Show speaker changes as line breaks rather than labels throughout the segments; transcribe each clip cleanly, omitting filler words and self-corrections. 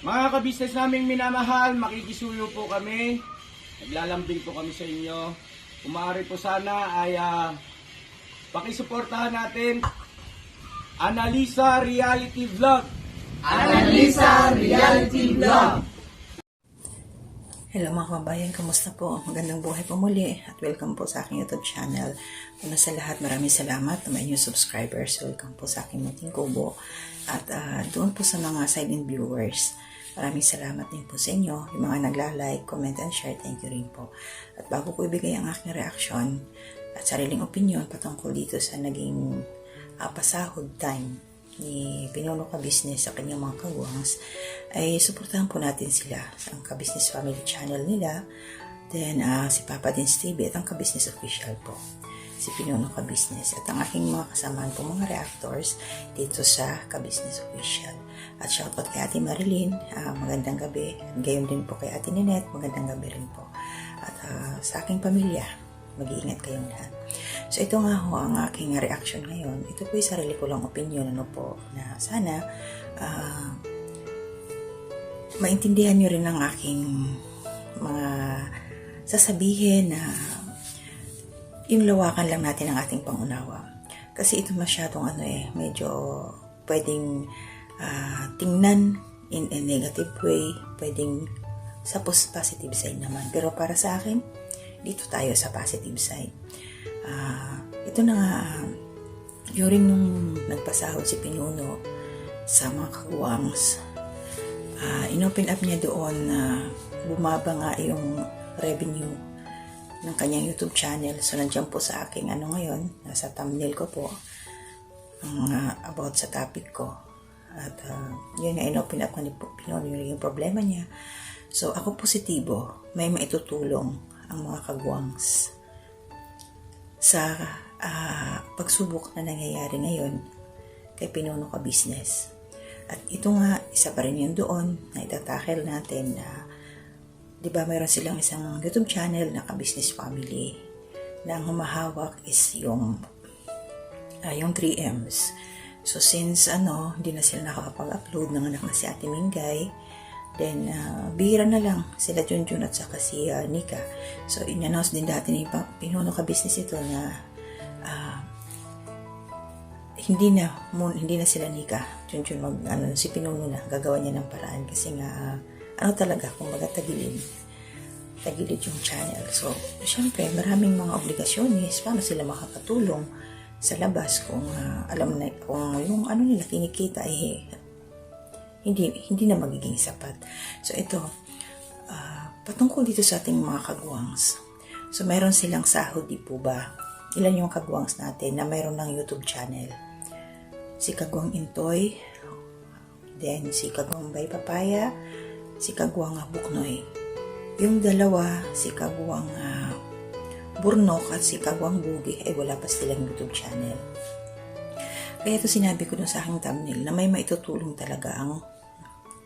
Mga kabisnes naming minamahal, makikisuyo po kami. Naglalambing po kami sa inyo. Kung maaari po sana ay pakisuportahan natin Analisa Reality Vlog.
Analisa Reality Vlog.
Hello mga kabayan, kamusta po? Magandang buhay po muli at welcome po sa aking YouTube channel. Una sa lahat, maraming salamat sa mga inyong subscribers. Welcome po sa aking munting kubo. At doon po sa mga silent viewers, maraming salamat din po sa inyo. Yung mga nagla-like, comment and share, thank you rin po. At bago ko ibigay ang aking reaction at sariling opinion patungkol dito sa naging pasahod time ni Pinuno Ka-Business sa kanyang mga kagwangs, ay suportahan po natin sila sa ang Ka-Business Family Channel nila. Then si Papa Dins TV at ang Ka-Business Official po, si Pinuno Ka-Business, at ang aking mga kasamaan po mga reactors dito sa Ka-Business Official. At shoutout kay Ate Marilyn, magandang gabi. At gayon din po kay Ate Ninette, magandang gabi rin po. At sa aking pamilya, mag-iingat kayong lahat. So ito nga ho ang aking reaction ngayon. Ito po yung sarili ko lang opinion po, na sana maintindihan nyo rin ang aking mga sasabihin, na yung lawakan lang natin ang ating pangunawa. Kasi ito masyadong medyo pwedeng tingnan in a negative way, pwedeng sa positive side naman. Pero para sa akin, dito tayo sa positive side. Ito na nga, during nung nagpasahod si Pinuno sa mga kagwangs, inopen up niya doon na bumaba nga yung revenue ng kanyang YouTube channel. So nandiyan po sa aking ngayon, nasa thumbnail ko po, about sa topic ko. At yun nga, inopen up ni Pinuno yung problema niya. So ako positibo, may maitutulong ang mga kagwangs sa pagsubok na nangyayari ngayon kay Pinuno Ka-Business. At ito nga, isa pa rin yun doon na itatakel natin na, di ba, mayroon silang isang YouTube channel na Ka-Business Family na ang humahawak is yung 3Ms. So since hindi na sila nakakapag-upload ng anak na si Ate Mingay, then bihira na lang sila Junjun at saka si Nika. So in-announce din dati ni Pinuno Ka-Business ito na hindi na sila Nika Junjun si Pinuno na gagawa niya ng paraan, kasi nga talaga, kung baga tagilid yung channel. So syempre maraming mga obligasyones, paano sila makakatulong sa labas kung alam na kung yung nila kinikita hindi na magiging sapat. So ito, patungkol dito sa ating mga kagwangs. So mayroon silang sahod, di po ba? Ilan yung kagwangs natin na mayroon ng YouTube channel? Si Kagwang Intoy, then si Kagwang Bay Papaya, si Kagwang Buknoy. Yung dalawa, si Kagwang Burnok at si Kagwang Bugi, ay wala pa silang YouTube channel. Kaya ito sinabi ko dun sa aking thumbnail na may maitutulong talaga ang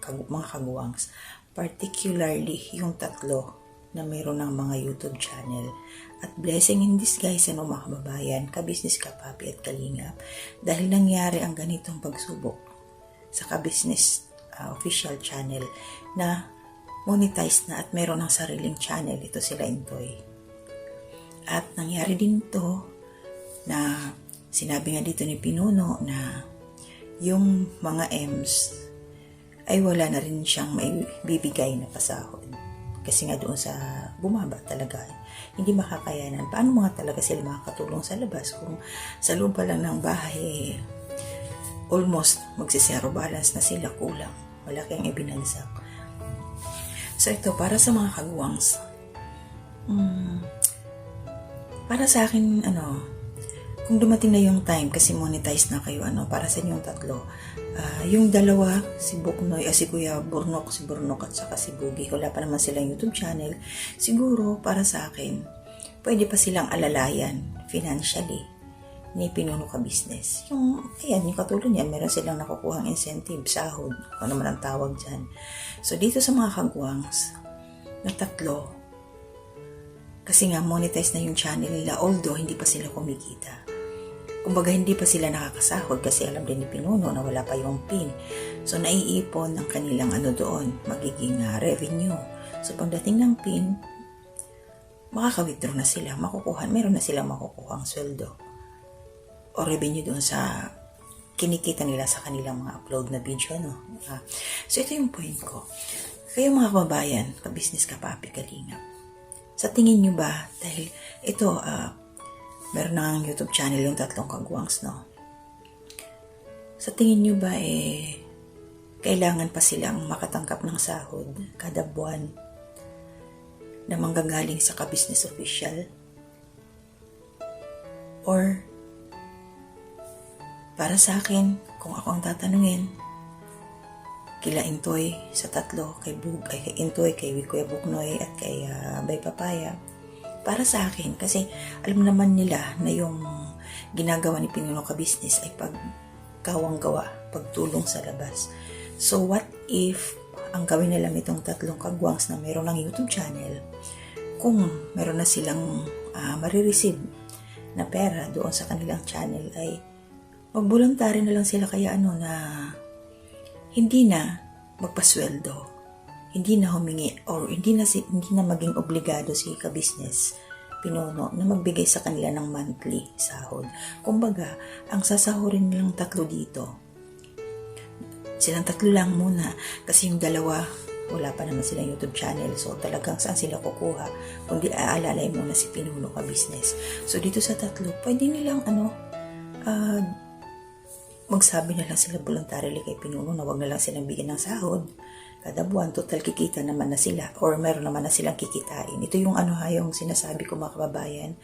mga kagwangs. Particularly yung tatlo na mayroon ng mga YouTube channel. At blessing in disguise mga kababayan, Ka-Business, Kapapi at Kalingap. Dahil nangyari ang ganitong pagsubok sa Ka-Business official channel na monetize na at mayroon ng sariling channel, ito sila Intoy. At nangyari din to na sinabi nga dito ni Pinuno na yung mga M's ay wala na rin siyang may bibigay na pasahod. Kasi nga doon sa bumaba talaga, hindi makakayanan. Paano mga talaga sila makakatulong sa labas kung sa loob pa lang ng bahay, almost magsisero balance na sila, kulang. Wala kayong ibinagsak. So ito, para sa mga kagwangs, para sa akin, kung dumating na yung time, kasi monetize na kayo, para sa inyong tatlo, yung dalawa, si Buknoy, si Kuya Burnok, at saka si Bugi, wala pa naman silang YouTube channel. Siguro, para sa akin, pwede pa silang alalayan financially ni Pinuno Ka-Business. Yung katulad niyan, meron silang nakukuhang incentive, sahod, kung naman ang tawag dyan. So, dito sa mga kagwangs, na tatlo, kasi nga monetize na yung channel nila, although hindi pa sila kumikita. Kumbaga hindi pa sila nakakasahod kasi alam din ni Pinuno na wala pa yung PIN. So naiipon ang kanilang doon, magiging revenue. So pagdating ng PIN, makaka-withdraw na sila, meron na silang makukuhang sweldo o revenue doon sa kinikita nila sa kanilang mga upload na video, no? So ito yung point ko. Kayo mga kababayan, ka-business, ka-papi, kalingap. Sa tingin nyo ba, dahil ito, meron na ang YouTube channel yung Tatlong Kagwangs, no? Sa tingin nyo ba, kailangan pa silang makatanggap ng sahod kada buwan na manggagaling sa ka-business official? Or, para sa akin, kung ako ang tatanungin, kila Intoy sa tatlo, kay Intoy, kay Kuya Buknoy, at kay Bay Papaya, para sa akin, kasi alam naman nila na yung ginagawa ni Pinuno Ka-Business ay pagkawang-gawa, pagtulong sa labas. So what if ang gawin nila itong Tatlong Kagwangs na meron ng YouTube channel, kung meron na silang marireceive na pera doon sa kanilang channel, ay mag-voluntary na lang sila kaya na hindi na magpasweldo. Hindi na humingi or hindi na maging obligado si ka-business Pinuno na magbigay sa kanila ng monthly sahod. Kumbaga, ang sasahurin nilang tatlo dito, silang tatlo lang muna kasi yung dalawa, wala pa naman silang YouTube channel. So, talagang saan sila kukuha? Kundi aalalay muna si Pinuno Ka-Business. So, dito sa tatlo, pwede nilang magsabi na lang sila voluntarily kay Pinuno na wag na lang silang bigyan ng sahod kada buwan, total kikita naman na sila or meron naman na silang kikitain. Ito yung yung sinasabi ko mga kababayan,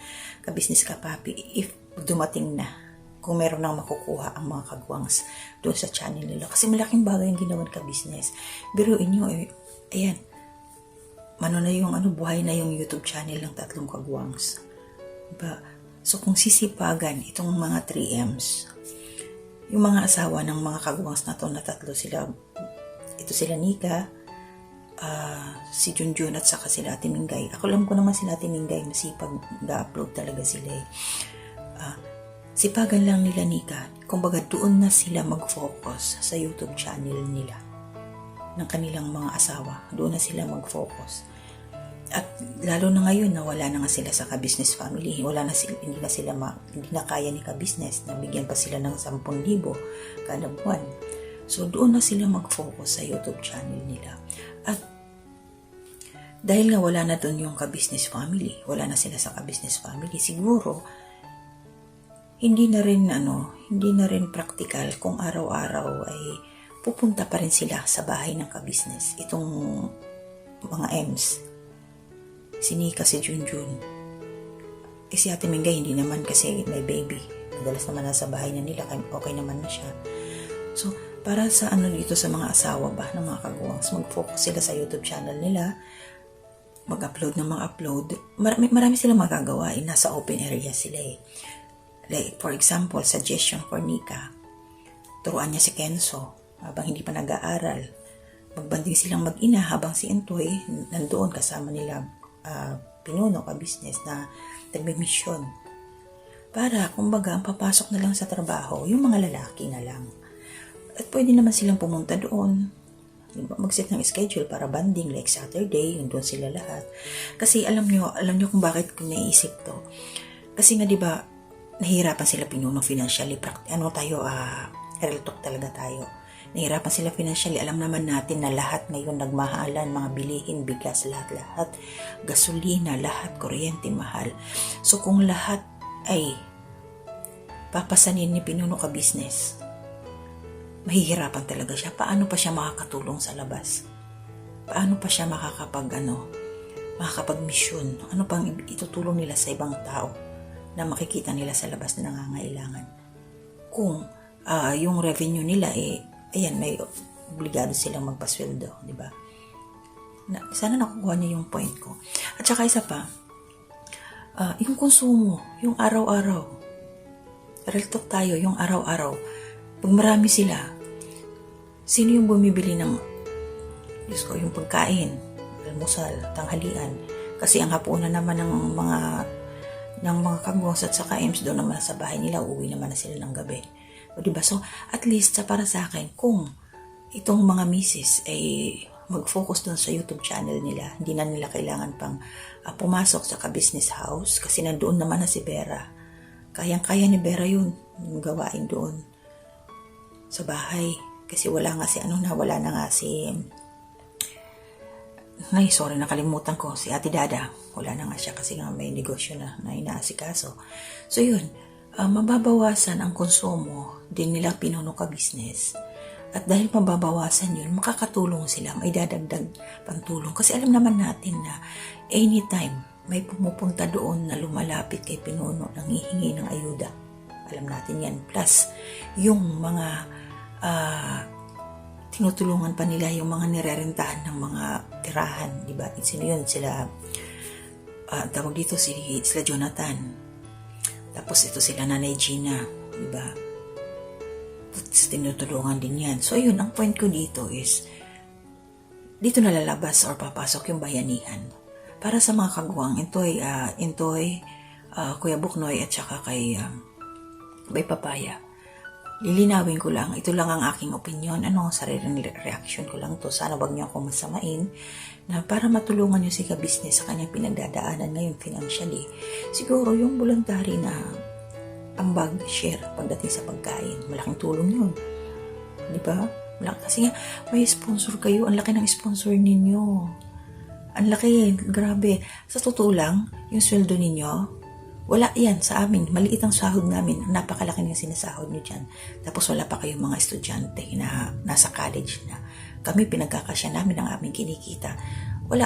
ka-business, ka-papi, if dumating na, kung meron nang makukuha ang mga kagwangs doon sa channel nila. Kasi malaking bagay yung ginawan ka-business. Biruin nyo, ayan, buhay na yung YouTube channel ng Tatlong Kagwangs. Diba? So kung sisipagan itong mga 3Ms, yung mga asawa ng mga kagwangs na to na tatlo sila, ito sila Nika, si Junjun at saka sila Ate Mingay. Ako alam ko naman sila Ate Mingay, masipag na-upload talaga sila. Sipagan lang nila Nika. Kumbaga doon na sila mag-focus sa YouTube channel nila ng kanilang mga asawa. Doon na sila mag-focus. At lalo na ngayon na wala na nga sila sa ka-business family. Hindi na kaya ni ka-business na bigyan pa sila ng 10,000 kada buwan. So, doon na sila mag-focus sa YouTube channel nila. At dahil nga wala na doon yung ka-business family, wala na sila sa ka-business family, siguro, hindi na rin practical kung araw-araw ay pupunta pa rin sila sa bahay ng ka-business. Itong mga M's. Si Nika, si Junjun. Si Ate Mingay, hindi naman kasi may baby. Madalas naman nasa bahay na nila, okay naman na siya. So, para sa dito sa mga asawa ba ng mga kagwangs, mag-focus sila sa YouTube channel nila, mag-upload ng mga upload. Marami silang magagawa. Nasa open area sila Like, for example, suggestion for Nika. Turuan niya si Kenzo habang hindi pa nag-aaral. Magbanding silang mag-ina habang si Intoy nandoon kasama nila Pinuno Ka-Business na nagme-mission. Para, kumbaga, ang papasok na lang sa trabaho, yung mga lalaki na lang. At pwede naman silang pumunta doon. Mag-set ng schedule para banding like Saturday, yun doon sila lahat. Kasi alam nyo kung bakit ko naisip to. Kasi nga 'di ba, nahihirapan sila Pinuno financially. Real talk talaga tayo. Nahihirapan sila financially. Alam naman natin na lahat ngayon nagmahalan, mga bilihin, bigas, lahat. Gasolina, lahat, kuryente, mahal. So kung lahat ay papasanin ni Pinuno Ka-Business, mahihirapan talaga siya. Paano pa siya makakatulong sa labas? Paano pa siya makakapag-mission? Ano pang itutulong nila sa ibang tao na makikita nila sa labas na nangangailangan? Kung yung revenue nila may obligado silang magpasweldo, di ba? Sana nakukuha niyo yung point ko. At saka isa pa, yung konsumo, yung araw-araw. Real talk tayo, yung araw-araw. Pag marami sila, sino yung bumibili ng yung pagkain, almusal, tanghalian? Kasi ang hapunan naman ng mga ng mga kagwas at saka EMS doon naman sa bahay nila, uuwi naman na sila ng gabi. O diba? So, at least para sa akin, kung itong mga misis ay mag-focus doon sa YouTube channel nila, hindi na nila kailangan pang pumasok sa business house kasi nandoon naman na si Vera. Kayang-kaya ni Vera yun, yung gawain doon sa bahay. Kasi wala na nga si sorry, nakalimutan ko, si Ate Dada. Wala na nga siya kasi nga may negosyo na inaasikaso. So yun, mababawasan ang konsumo din nila Pinuno Ka Business. At dahil mababawasan yun, makakatulong sila, may dadagdag pantulong. Kasi alam naman natin na anytime may pumupunta doon na lumalapit kay Pinuno nang hihingi ng ayuda. Alam natin yan. Plus, yung mga tinutulungan pa nila yung mga nirerentahan ng mga tirahan, di ba? Sino yun? Sila, tawag dito sila Jonathan. Tapos ito sila Nanay Gina, di ba? Tinutulungan din yan. So yun, ang point ko dito is, dito nalalabas or papasok yung bayanihan. Para sa mga kagwang, Intoy, Kuya Buknoy at saka kay Bay Papaya. Lilinawin ko lang, ito lang ang aking opinion, sariling reaction ko lang to. Sana wag niyo akong masamain na para matulungan niyo si ka-business sa kanyang pinagdadaanan ngayon financially. Siguro yung voluntary na ambag, share pagdating sa pagkain, malaking tulong yun. Di ba? Kasi nga, may sponsor kayo, ang laki ng sponsor ninyo. Ang laki, grabe. Sa totoo lang, yung sweldo ninyo, wala yan sa amin. Maliit ang sahod namin. Napakalaki ng sinasahod nyo dyan. Tapos wala pa kayong mga estudyante na nasa college na. Kami pinagkakasya namin ang aming kinikita. Wala.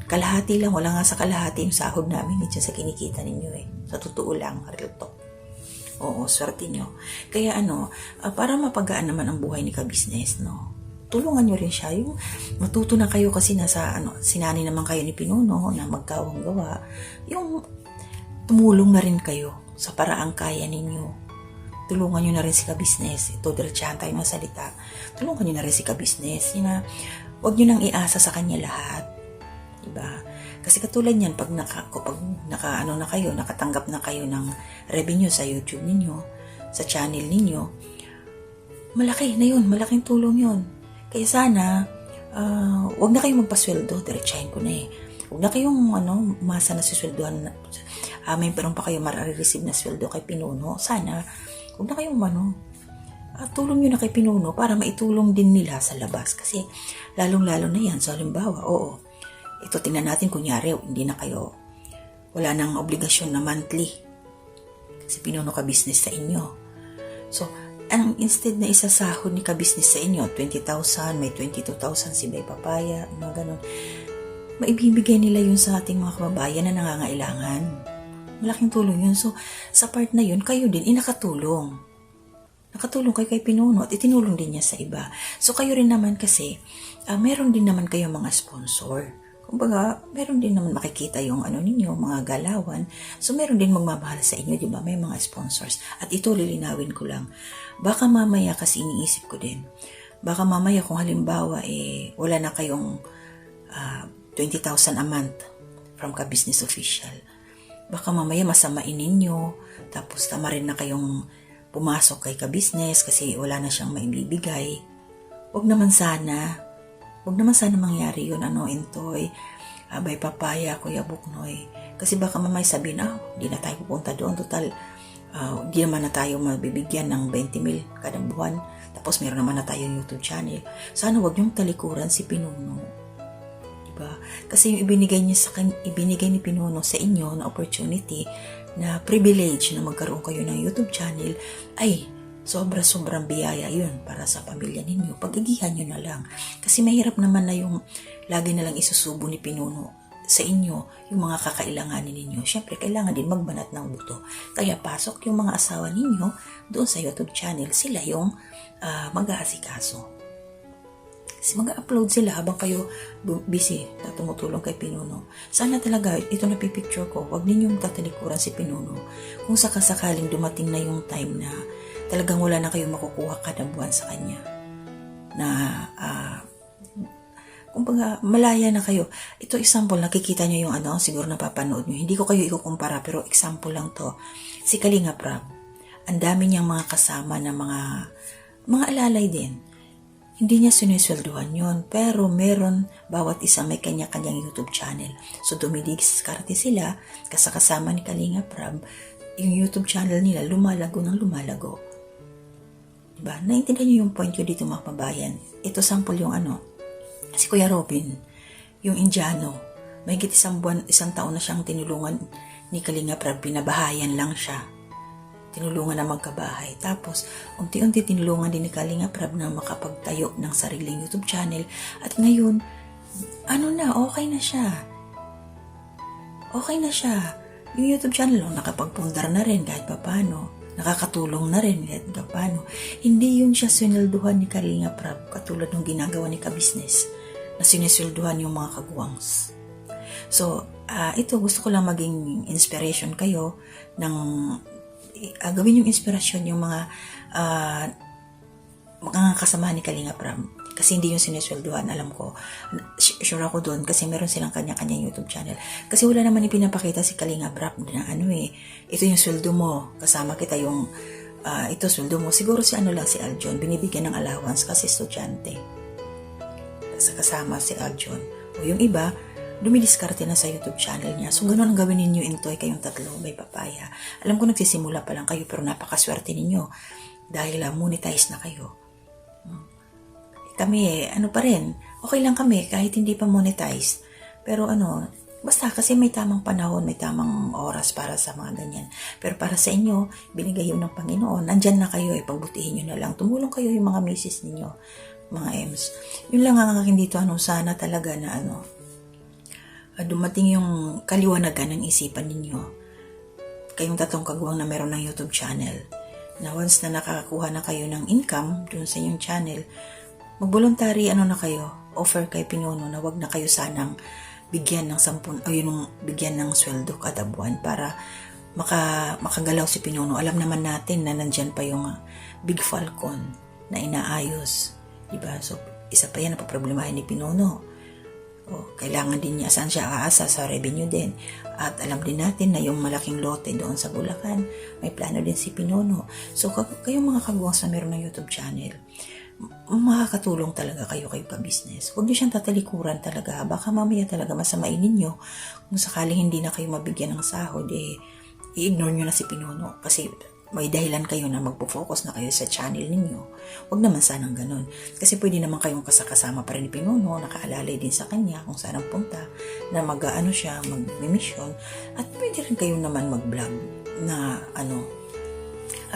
Kalahati lang. Wala nga sa kalahati yung sahod namin dyan sa kinikita ninyo eh. Sa totoo lang. Real talk. Oo, swerte nyo. Kaya para mapagaan naman ang buhay ni ka-business, tulungan nyo rin siya. Yung matuto na kayo kasi sinani naman kayo ni Pinuno na magkawang gawa. Yung tumulong na rin kayo sa paraang kaya ninyo. Tulungan nyo na rin si ka-business. Ito, diretsahan tayo ng salita. Tulungan nyo na rin si ka-business. Huwag nyo nang iasa sa kanya lahat. Diba? Kasi katulad yan, pag nakatanggap na kayo ng revenue sa YouTube ninyo, sa channel ninyo, malaki na yun. Malaking tulong yun. Kaya sana, huwag na kayong magpasweldo. Diretsahin ko na eh. Huwag na kayong umasa na sisweldohan. May perong pa kayo marireceive na sweldo kay Pinuno. Sana, huwag na kayong tulong nyo na kay Pinuno para maitulong din nila sa labas. Kasi, lalong-lalo na yan. So, halimbawa, ito tingnan natin, kunyari, wala nang obligasyon na monthly. Kasi Pinuno Ka Business sa inyo. So, instead na isasahod ni ka-business sa inyo, 20,000, may 22,000 si Bay Papaya, mga ganun. Maibibigay nila yun sa ating mga kababayan na nangangailangan. Malaking tulong yun. So, sa part na yun, kayo din, nakatulong. Nakatulong kayo kay Pinuno at itinulong din niya sa iba. So, kayo rin naman kasi, meron din naman kayo mga sponsor. Kumbaga, meron din naman makikita yung ninyo, mga galawan. So, meron din magmamahal sa inyo, di ba? May mga sponsors. At ito, lilinawin ko lang. Baka mamaya, kasi iniisip ko din, baka mamaya kung halimbawa, wala na kayong 20,000 a month from ka-business official. Baka mamaya masamain ninyo, tapos tama rin na kayong pumasok kay ka-business kasi wala na siyang maibibigay. Huwag naman sana mangyari yun, Intoy, Bay Papaya, Kuya Buknoy. Kasi baka mamaya sabihin, di na tayo pupunta doon. Total, di naman na tayo mabibigyan ng 20,000 kada buwan. Tapos meron naman na tayong YouTube channel. Sana huwag niyong talikuran si Pinuno. Kasi yung ibinigay ni Pinuno sa inyo na opportunity, na privilege na magkaroon kayo ng YouTube channel, ay sobra-sobrang biyaya yun para sa pamilya ninyo. Pag-agihan nyo na lang. Kasi mahirap naman na yung lagi na lang isusubo ni Pinuno sa inyo yung mga kakailanganin ninyo. Siyempre, kailangan din magbanat ng buto. Kaya pasok yung mga asawa ninyo doon sa YouTube channel. Sila yung mag-aasikaso. Kasi mag-upload sila habang kayo busy na tumutulong kay Pinuno. Sana talaga, ito na pipicture ko, huwag ninyong tatalikuran si Pinuno. Kung sakasakaling dumating na yung time na talagang wala na kayong makukuha kada buwan sa kanya. Na kumbaga, malaya na kayo. Ito example, nakikita nyo yung siguro napapanood nyo. Hindi ko kayo ikukumpara, pero example lang to. Si Kalinga Prab, ang dami niyang mga kasama na mga alalay din. Hindi niya sineswelduhan yun, pero meron, bawat isa may kanya-kanyang YouTube channel. So, dumidiskarte sila, kasama ni Kalinga Prab, yung YouTube channel nila lumalago ng lumalago. Diba? Naintindihan niyo yung point ko dito mga kabayan. Ito sample yung si Kuya Robin, yung Indiano. May isang taon na siyang tinulungan ni Kalinga Prab, pinabahayan lang siya. Tinulungan na magkabahay. Tapos, unti-unti tinulungan din ni Kalinga Prab na makapagtayo ng sariling YouTube channel. At ngayon, okay na siya. Okay na siya. Yung YouTube channel, nakapagpundar na rin kahit paano. Nakakatulong na rin kahit paano. Hindi yun siya sinilduhan ni Kalinga Prab katulad ng ginagawa ni Ka-Business na siniswelduhan yung mga kagwangs. So, ito gusto ko lang maging inspiration kayo ng gawin yung inspirasyon yung mga kasama ni Kalinga Prab. Kasi hindi yung sineswelduhan, alam ko. Sure ako doon kasi meron silang kanya-kanyang YouTube channel. Kasi wala naman ipinapakita si Kalinga Prab na ito yung sweldo mo. Kasama kita yung, ito sweldo mo. Siguro si si Aljon, binibigyan ng allowance kasi estudyante. Kasama si Aljon. O yung iba, dumidiskarte na sa YouTube channel niya. So, ganun ang gawin ninyo, Intoy, kayong tatlo, may papaya. Alam ko nagsisimula pa lang kayo, pero napakaswerte ninyo. Dahil monetize na kayo. Kami, pa rin. Okay lang kami, kahit hindi pa monetize. Pero basta kasi may tamang panahon, may tamang oras para sa mga ganyan. Pero para sa inyo, binigay yun ng Panginoon. Nandyan na kayo, pagbutihin nyo na lang. Tumulong kayo yung mga misis ninyo, mga Ems. Yun lang ang akin dito, sana talaga na dumating yung kaliwanagan ng isipan ninyo. Kayong tatlong kagwang na meron ng YouTube channel. Na once na nakakakuha na kayo ng income dun sa inyong channel, mag-voluntary na kayo, offer kay Pinuno na wag na kayo sanang bigyan ng bigyan ng sweldo kada buwan para makagalaw si Pinuno. Alam naman natin na nandyan pa yung Big Falcon na inaayos. Diba? So, isa pa yan na paproblemahin ni Pinuno. Kailangan din niya, saan siya aasa sa revenue din. At alam din natin na yung malaking lote doon sa Bulacan, may plano din si Pinuno. So, kayong mga kagwang sa meron ng YouTube channel, makakatulong talaga kayo Ka-Business. Huwag niyo siyang tatalikuran talaga. Baka mamaya talaga masamain ninyo. Kung sakaling hindi na kayo mabigyan ng sahod, i-ignore nyo na si Pinuno. Kasi may dahilan kayo na magpo-focus na kayo sa channel ninyo. Huwag naman sanang ganun. Kasi pwede naman kayong kasama pa rin ni Pinuno, nakaalalay din sa kanya kung saan ang punta, na siya, mag-mission. At pwede rin kayo naman mag-vlog na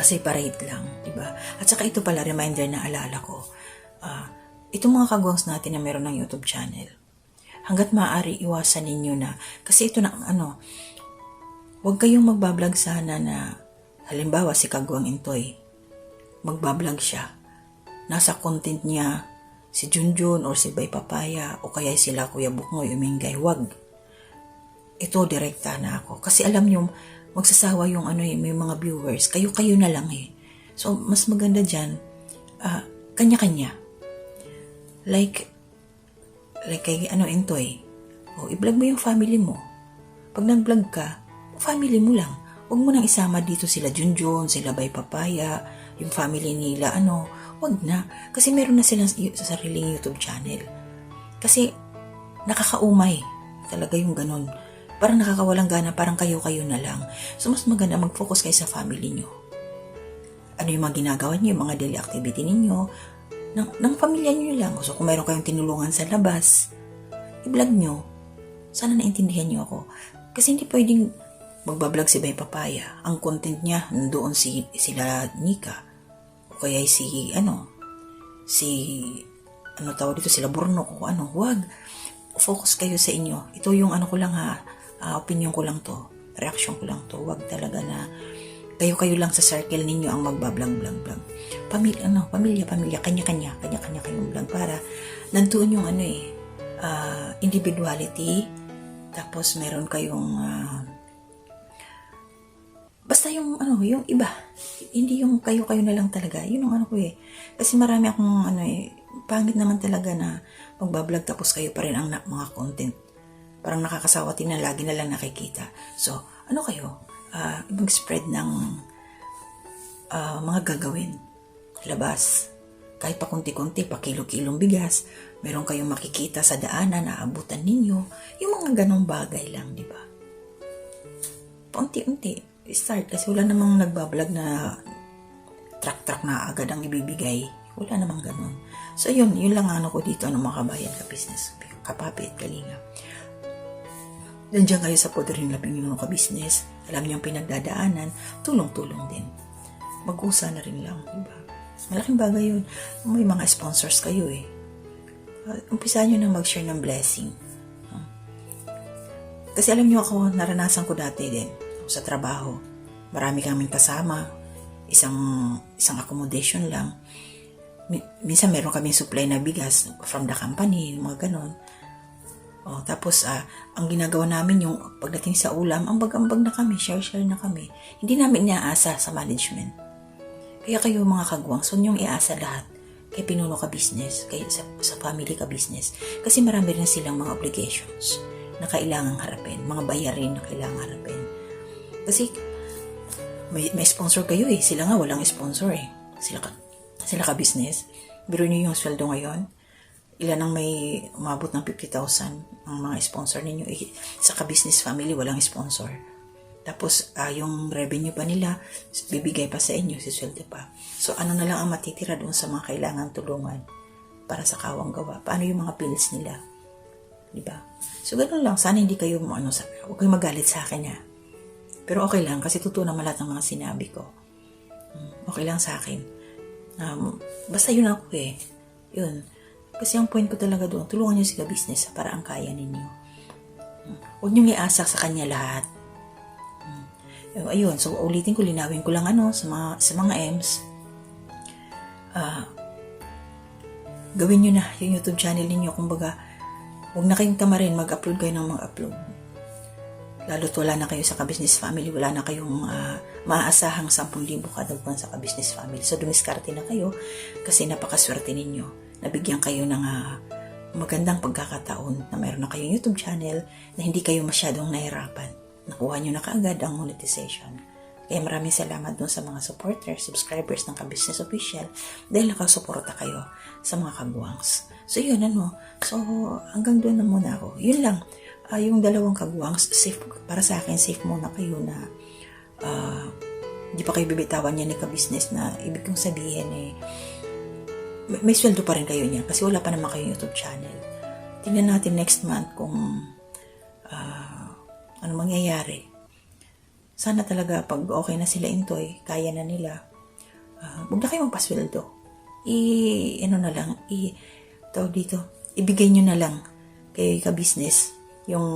separate lang, diba? At saka ito pala, reminder na alala ko, itong mga kagwangs natin na meron ng YouTube channel, hanggat maaari iwasan ninyo na, kasi ito na, huwag kayong magbablog sana na, halimbawa si Kagwang Intoy, magbablog siya, nasa content niya, si Junjun or si Bay Papaya, o kaya sila Kuya Buknoy, Umingay, wag. Ito, direkta na ako. Kasi alam nyo, magsasawa yung may mga viewers. Kayo na lang So, mas maganda dyan, kanya-kanya. Like kay Intoy. I-vlog mo yung family mo. Pag nag-vlog ka, family mo lang. Huwag mo nang isama dito sila Junjun, sila Bay Papaya, yung family nila, wag na. Kasi meron na silang sa sariling YouTube channel. Kasi, nakakaumay. Talaga yung ganun. Parang nakakawalang gana, parang kayo na lang. So, mas maganda mag-focus kayo sa family nyo. Ano yung mga ginagawa nyo, yung mga daily activity ninyo, ng pamilya nyo lang. So, kung mayroon kayong tinulungan sa labas, i-vlog nyo. Sana naintindihan nyo ako. Kasi hindi pwedeng magbablog si Bay Papaya. Ang content niya, nandoon sila Nika. O kaya tawag dito, sila Burnok o wag. Focus kayo sa inyo. Ito yung ko lang opinion ko lang to, reaction ko lang to. Wag talaga na kayo lang sa circle ninyo ang magbablog. Pamilya, kanya-kanya kayong vlog para nandoon yung individuality. Tapos meron kayong basta yung yung iba. Hindi yung kayo na lang talaga. Yun ang ko Kasi marami akong pangit naman talaga na magbablog tapos kayo pa rin ang mga content. Parang nakakasawa din na lagi na lang nakikita. So, ano kayo? Mag-spread ng mga gagawin. Labas. Kahit pa kunti-kunti, pa kilo-kilong bigas, meron kayong makikita sa daanan, naabutan ninyo. Yung mga ganong bagay lang, di ba? Paunti-unti, start. Kasi wala namang nagbablog na truck na agad ang ibibigay. Wala namang ganon. So yun lang ano ko dito, mga kabayan ka business, kapapi at kalinga. Nandiyan kayo sa Poder rin Labing Minuno ka business. Alam niyo ang pinagdadaanan, tulong-tulong din. Mag-usa na rin lang, di ba? Malaking bagay yun. May mga sponsors kayo eh. Umpisa nyo na mag-share ng blessing. Kasi alam niyo ako, naranasan ko dati din sa trabaho. Marami kaming kasama. Isang accommodation lang. Minsan meron kaming supply na bigas from the company, mga ganon. Tapos, ang ginagawa namin yung pagdating sa ulam, ambag-ambag na kami, share na kami. Hindi namin inaasa sa management. Kaya kayo mga kagwang, so niyong iasa lahat kay Pinuno ka business, kay sa family ka business. Kasi marami rin silang mga obligations na kailangang harapin, mga bayarin na kailangang harapin. Kasi may sponsor kayo eh, sila nga walang sponsor eh. Sila ka business. Biro niyo yung sweldo ngayon, ilan ang may umabot ng 50,000 ang mga sponsor ninyo. Sa ka-business family, walang sponsor. Tapos, yung revenue pa nila, bibigay pa sa inyo, sisweldo pa. So, ano na lang ang matitira doon sa mga kailangan tulungan para sa kawang gawa? Paano yung mga bills nila? Diba? So, ganoon lang. Sana hindi kayo, huwag kayong magalit sa akin ha. Pero okay lang, kasi totoo naman lahat ng mga sinabi ko. Okay lang sa akin. Basta yun ako eh. Yun. Kasi ang point ko talaga doon, tulungan nyo si ka-business para ang kaya ninyo. Huwag nyo iasak sa kanya lahat. Ayun, so ulitin ko, linawin ko lang sa mga M's. Gawin nyo na yung YouTube channel ninyo. Kumbaga, huwag na kayong tamarin, mag-upload kayo ng mag-upload. Lalo't wala na kayo sa ka-business family, wala na kayong maaasahang 10,000 kada buwan sa ka-business family. So, dumiskarte na kayo kasi napakaswerte ninyo. Nabigyan kayo ng magandang pagkakataon na mayroon na kayong YouTube channel na hindi kayo masyadong nahirapan. Nakuha nyo na kaagad ang monetization. Kaya maraming salamat dun sa mga supporters, subscribers ng Ka-Business Official dahil nakasuporta kayo sa mga kagwangs. So yun So hanggang doon na muna ako. Yun lang. Yung dalawang kagwangs, safe, para sa akin, safe muna kayo na di pa kayo bibitawan niya ni Ka-Business na ibig kong sabihin may sweldo pa rin kayo niya kasi wala pa naman kayong YouTube channel. Tingnan natin next month kung ano mangyayari. Sana talaga pag okay na sila Intoy, kaya na nila, huwag na kayo magpasweldo. Tawag dito, ibigay nyo na lang kay ka-business yung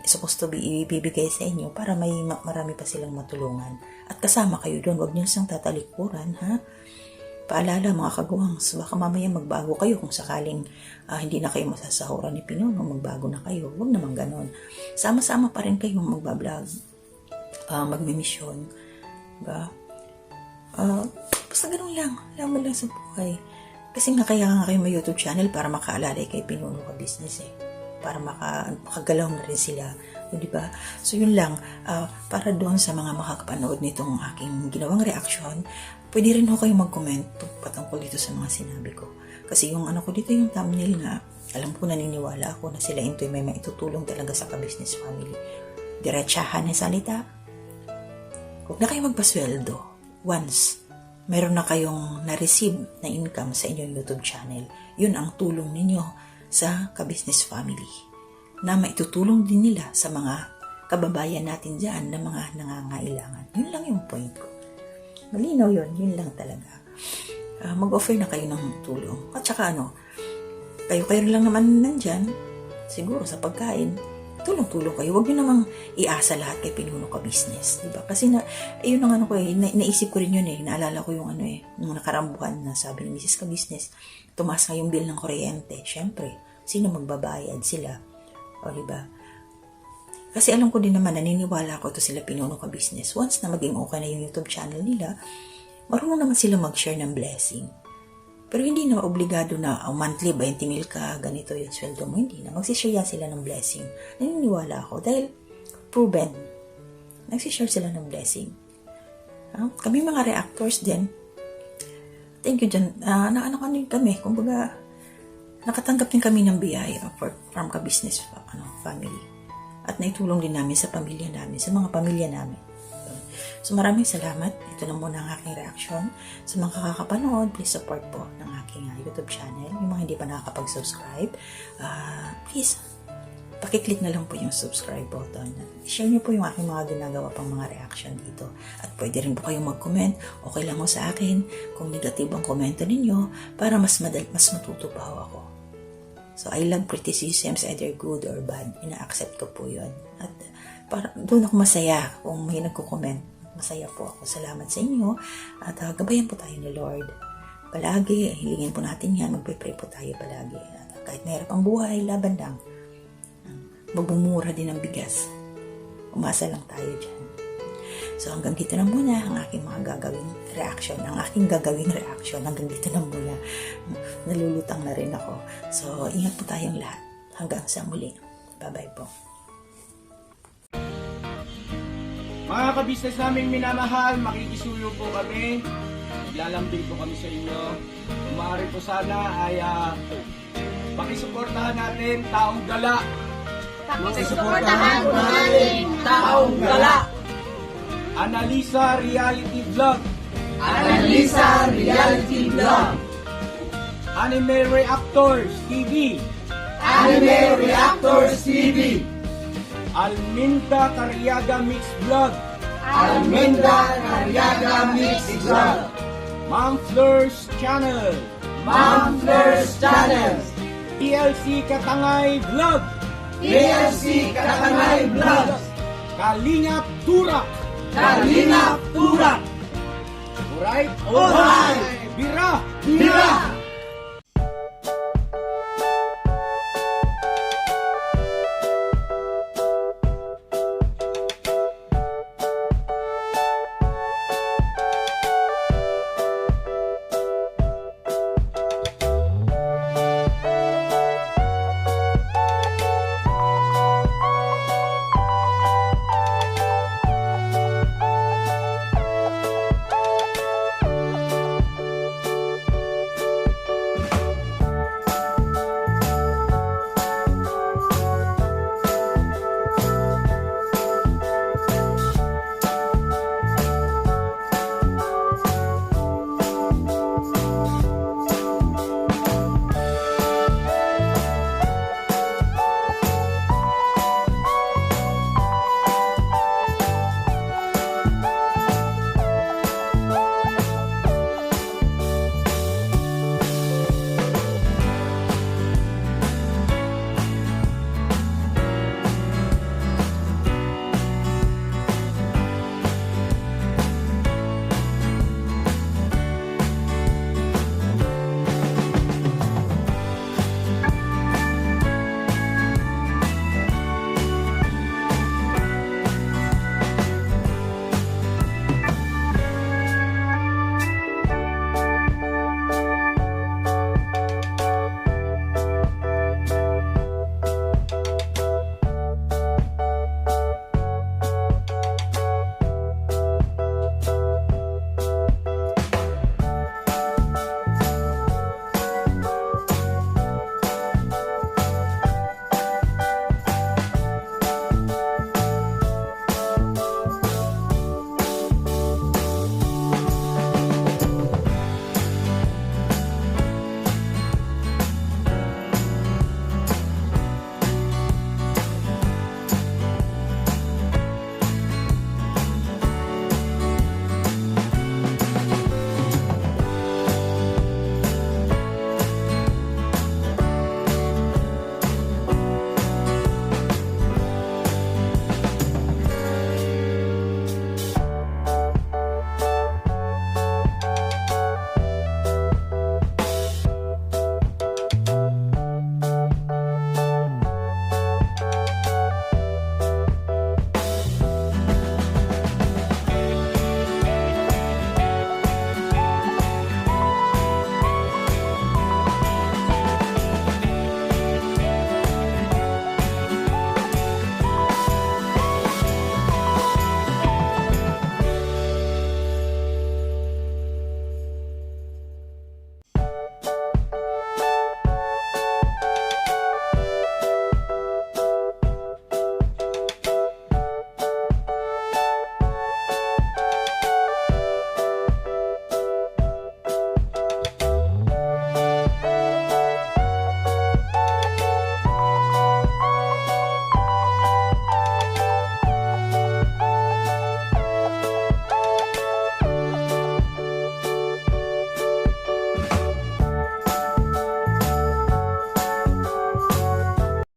supposed to be ibibigay sa inyo para marami pa silang matulungan. At kasama kayo doon, huwag nyo siyang tatalikuran, ha? Paalala mga kagwangs, baka mamaya magbago kayo kung sakaling hindi na kayo masasahuran ni Pinuno, magbago na kayo. Huwag naman ganon. Sama-sama pa rin kayong magbablog, magmimisyon. Diba? Basta ganon lang. Laman lang sa buhay. Kasi nga kaya nga kayo may YouTube channel para makaalalay kay Pinuno ka business eh. Para makagalaw na rin sila. Diba? So yun lang. Para doon sa mga makakapanood nitong aking ginawang reaction, pwede rin ho kayong mag-comment patungkol dito sa mga sinabi ko. Kasi yung ko dito, yung thumbnail nga, alam ko, naniniwala ako na sila Intoy may maitutulong talaga sa ka-business family. Diretsahan na salita. Huwag na kayo magpasweldo. Once, meron na kayong na-receive na income sa inyong YouTube channel, yun ang tulong ninyo sa ka-business family. Na maitutulong din nila sa mga kababayan natin dyan na mga nangangailangan. Yun lang yung point ko. Malinaw yun lang talaga. Mag-offer na kayo ng tulong. At saka kayo lang naman nandyan, siguro sa pagkain, tulong-tulong kayo. Huwag nyo namang iasa lahat kay Pinuno ka business. Diba? Kasi ayun ang naisip ko rin yun naalala ko yung nung nakarambuhan na sabi ni Mrs. ka business, tumaas nga yung bill ng kuryente. Siyempre, sino magbabayad? Sila. O diba? Kasi alam ko din naman, naniniwala ko to sila Pinuno ka business. Once na maging okay na yung YouTube channel nila, marunong naman sila mag-share ng blessing. Pero hindi na obligado na monthly 20,000 ka, ganito yung sweldo mo. Hindi na. Magsishare sila ng blessing. Naniniwala ako dahil proven. Nagsishare sila ng blessing. Kami mga reactors din. Thank you dyan. Kami. Kumbaga, nakatanggap din kami ng biyaya from ka-business family. At naitulong din namin sa pamilya namin, sa mga pamilya namin. So maraming salamat. Ito na muna ang aking reaction. Sa mga kakapanood, please support po ng aking YouTube channel. Yung mga hindi pa nakakapag-subscribe, please, pakiclick na lang po yung subscribe button. Share niyo po yung aking mga ginagawa pang mga reaction dito. At pwede rin po kayong mag-comment. Okay lang mo sa akin kung negative ang komento ninyo para mas matuto pa ako. So, I love criticisms, either good or bad. Ina-accept ko po yun. At doon ako masaya kung may nagko-comment. Masaya po ako. Salamat sa inyo. At gabayan po tayo ni Lord. Palagi, hilingin po natin yan. Magpe-pray po tayo palagi. At kahit mahirap ang buhay, laban lang. Magbumura din ang bigas. Umasa lang tayo dyan. So hanggang dito na muna ang aking mga gagawing reaction. Ang aking gagawing reaction. Hanggang dito na muna. Nalulutang na rin ako. So ingat po tayong lahat. Hanggang sa muli. Bye-bye po.
Mga kabisnes naming minamahal, makikisuyo po kami. Naglalambing po kami sa inyo. Kung maaari po sana ay pakisuportahan natin Taong Gala.
Pakisuportahan po natin Taong Gala.
Annalisa Reality Vlog.
Annalisa Reality Vlog.
Anime Reactors TV.
Anime Reactors TV.
Alminda Cariaga Mix Vlog.
Almenda Cariaga Mix Vlog.
Ma'am Fleurs Channel.
Ma'am Fleurs Channel.
PLC Katangay Vlog.
PLC Katangay Vlog.
Kalingap Turak.
Kalingap Turak.
Alright?
Alright.
Bira.
Bira.